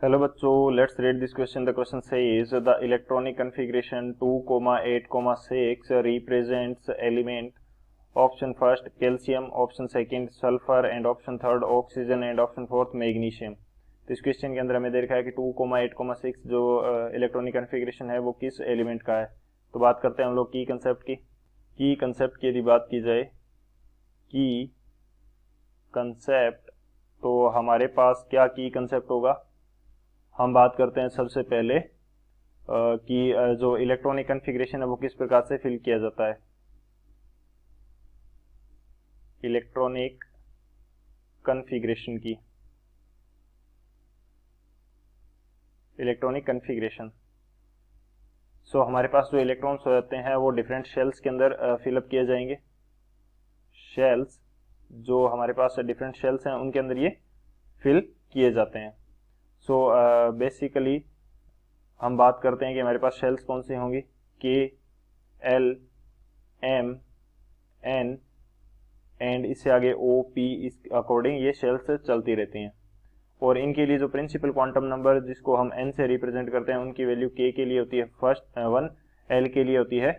Hello बच्चों, let's read this question. The question says the electronic configuration 2,8,6 represents element option first calcium, option second sulfur and option third oxygen and option fourth magnesium. तो इस question के अंदर हमें दे रखा है कि 2,8,6 जो इलेक्ट्रॉनिक कन्फिग्रेशन है वो किस एलिमेंट का है। तो बात करते हैं हम लोग की कंसेप्ट की यदि बात की जाए की कंसेप्ट, तो हमारे पास क्या की कंसेप्ट होगा। हम बात करते हैं सबसे पहले कि जो इलेक्ट्रॉनिक कन्फिग्रेशन है वो किस प्रकार से फिल किया जाता है। इलेक्ट्रॉनिक कन्फिग्रेशन सो हमारे पास जो इलेक्ट्रॉन्स हो जाते हैं वो डिफरेंट शेल्स के अंदर फिलअप किए जाएंगे। शेल्स जो हमारे पास डिफरेंट शेल्स हैं उनके अंदर ये फिल किए जाते हैं। सो बेसिकली हम बात करते हैं कि हमारे पास शेल्स कौन सी होंगी, के, एल, एम, एन एंड इससे आगे ओ, पी, इस अकॉर्डिंग ये शेल्स चलती रहती हैं। और इनके लिए जो प्रिंसिपल क्वांटम नंबर जिसको हम एन से रिप्रेजेंट करते हैं उनकी वैल्यू के लिए होती है फर्स्ट 1, एल के लिए होती है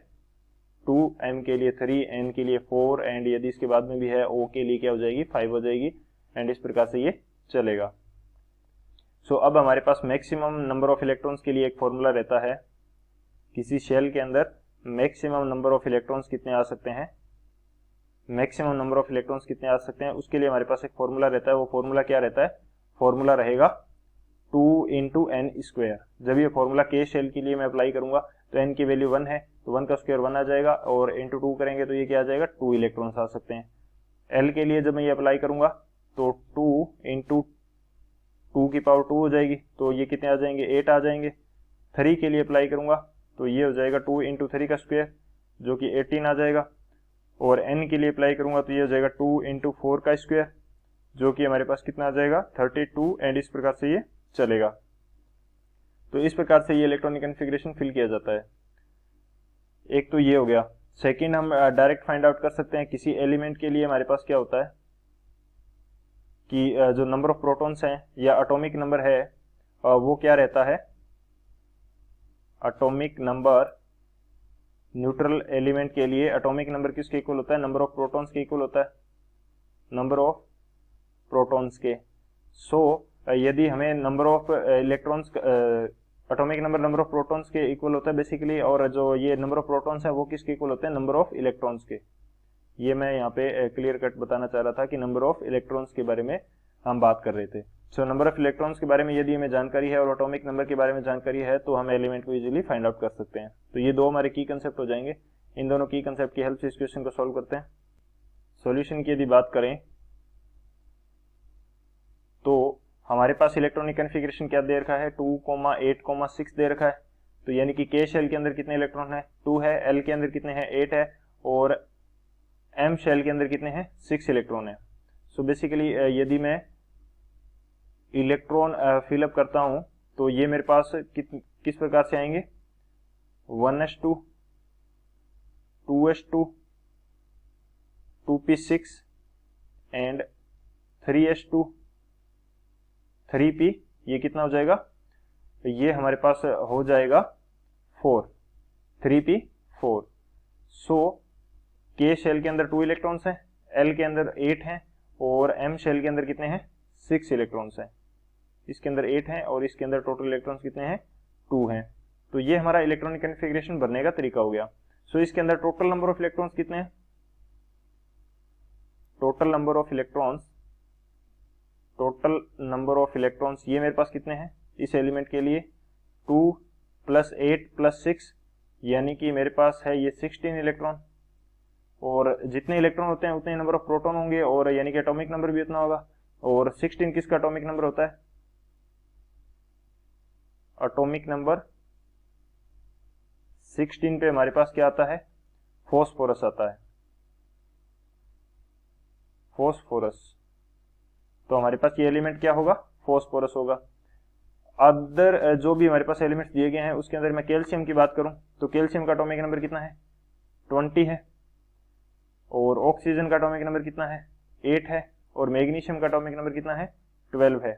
2, एम के लिए 3, एन के लिए 4 एंड यदि इसके बाद में भी है ओ के लिए क्या हो जाएगी 5 हो जाएगी एंड इस प्रकार से ये चलेगा। सो अब हमारे पास मैक्सिमम नंबर ऑफ इलेक्ट्रॉन्स के लिए एक फॉर्मूला रहता है। किसी शेल के अंदर मैक्सिमम नंबर ऑफ इलेक्ट्रॉन्स कितने आ सकते हैं, उसके लिए हमारे पास एक फॉर्मूला रहता है। वो फॉर्मूला क्या रहता है, फॉर्मूला रहेगा 2 × n²। जब ये फॉर्मूला के शेल के लिए मैं अप्लाई करूंगा तो n की वैल्यू 1 है तो 1 का स्क्वायर 1 आ जाएगा और इंटू 2 करेंगे तो ये क्या आ जाएगा 2 इलेक्ट्रॉन्स आ सकते हैं। l के लिए जब मैं ये अप्लाई करूंगा तो 2 × 2 की पावर 2 हो जाएगी तो ये कितने आ जाएंगे 8 आ जाएंगे। 3 के लिए अप्लाई करूंगा तो ये हो जाएगा 2 × 3 का स्क्वायर जो कि 18 आ जाएगा और n के लिए अप्लाई करूंगा तो ये हो जाएगा 2 × 4 का स्क्वायर जो कि हमारे पास कितना आ जाएगा 32 एंड इस प्रकार से ये चलेगा। तो इस प्रकार से ये इलेक्ट्रॉनिक कन्फिग्रेशन फिल किया जाता है। एक तो ये हो गया। सेकेंड, हम डायरेक्ट फाइंड आउट कर सकते हैं किसी एलिमेंट के लिए हमारे पास क्या होता है कि जो नंबर ऑफ प्रोटॉन्स हैं या एटॉमिक नंबर है वो क्या रहता है। एटॉमिक नंबर न्यूट्रल एलिमेंट के लिए एटॉमिक नंबर किसके इक्वल होता है, नंबर ऑफ प्रोटॉन्स के इक्वल होता है, नंबर ऑफ प्रोटॉन्स के। सो यदि हमें number of electrons atomic number of protons के इक्वल होता है बेसिकली, और जो ये नंबर ऑफ प्रोटॉन्स है वो किसके इक्वल होते हैं, नंबर ऑफ इलेक्ट्रॉन्स के। ये मैं यहाँ पे क्लियर कट बताना चाह रहा था कि नंबर ऑफ इलेक्ट्रॉन्स के बारे में हम बात कर रहे थे। सो नंबर ऑफ इलेक्ट्रॉन्स के बारे में यदि हमें जानकारी है और एटॉमिक नंबर के बारे में जानकारी है तो हम एलिमेंट को इजीली फाइंड आउट कर सकते हैं। तो ये दो हमारे की कंसेप्ट हो जाएंगे। इन दोनों की कंसेप्ट की हेल्प से इस क्वेश्चन को सॉल्व करते हैं। सॉल्यूशन की यदि बात करें तो हमारे पास इलेक्ट्रॉनिक कन्फिग्रेशन क्या दे रखा है, 2,8,6 दे रखा है। तो यानी कि के शेल के अंदर कितने इलेक्ट्रॉन है 2 है, एल के अंदर कितने हैं 8 है और एम शेल के अंदर कितने हैं 6 इलेक्ट्रॉन है। सो बेसिकली यदि मैं इलेक्ट्रॉन फिलअप करता हूं तो ये मेरे पास किस प्रकार से आएंगे 1s2, 2s2, 2p6 and 3s2, 3p, ये कितना हो जाएगा, ये हमारे पास हो जाएगा 4, 3p4। सो के शेल के अंदर 2 इलेक्ट्रॉन्स हैं, एल के अंदर 8 हैं और एम शेल के अंदर कितने हैं 6 इलेक्ट्रॉन्स हैं। इसके अंदर 8 हैं और इसके अंदर टोटल इलेक्ट्रॉन्स कितने हैं 2 हैं। तो ये हमारा इलेक्ट्रॉनिक कन्फिग्रेशन भरने का तरीका हो गया। सो इसके अंदर टोटल नंबर ऑफ इलेक्ट्रॉन्स कितने हैं, टोटल नंबर ऑफ इलेक्ट्रॉन्स ये मेरे पास कितने हैं इस एलिमेंट के लिए 2 + 8 + 6 यानी कि मेरे पास है ये 16 इलेक्ट्रॉन। और जितने इलेक्ट्रॉन होते हैं उतने नंबर ऑफ प्रोटॉन होंगे और यानी कि एटॉमिक नंबर भी उतना होगा। और 16 किसका एटॉमिक नंबर होता है, एटॉमिक नंबर 16 पे हमारे पास क्या आता है फॉस्फोरस आता है, फॉस्फोरस। तो हमारे पास ये एलिमेंट क्या होगा फॉस्फोरस होगा। अदर जो भी हमारे पास एलिमेंट्स दिए गए हैं उसके अंदर मैं कैल्शियम की बात करूं तो कैल्शियम का एटॉमिक नंबर कितना है 20 है और ऑक्सीजन का एटॉमिक नंबर कितना है 8 है और मैग्नीशियम का एटॉमिक नंबर कितना है 12 है।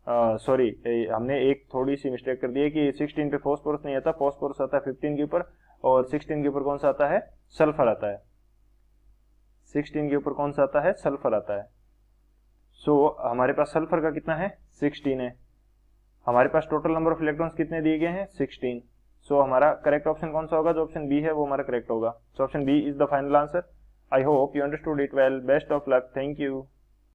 सॉरी, हमने एक थोड़ी सी मिस्टेक कर दी है कि 16 पे फॉस्फोरस नहीं आता, फॉस्फोरस आता है 15 के ऊपर, और 16 के ऊपर कौन सा आता है, सल्फर आता है। 16 के ऊपर कौन सा आता है, सल्फर आता है। सो हमारे पास सल्फर का कितना है, 16 है। हमारे पास टोटल नंबर ऑफ इलेक्ट्रॉन्स कितने दिए गए हैं, 16। सो हमारा करेक्ट ऑप्शन कौन सा होगा, जो ऑप्शन बी है वो हमारा करेक्ट होगा। So option B is the final answer. I hope you understood it well. Best of luck. Thank you.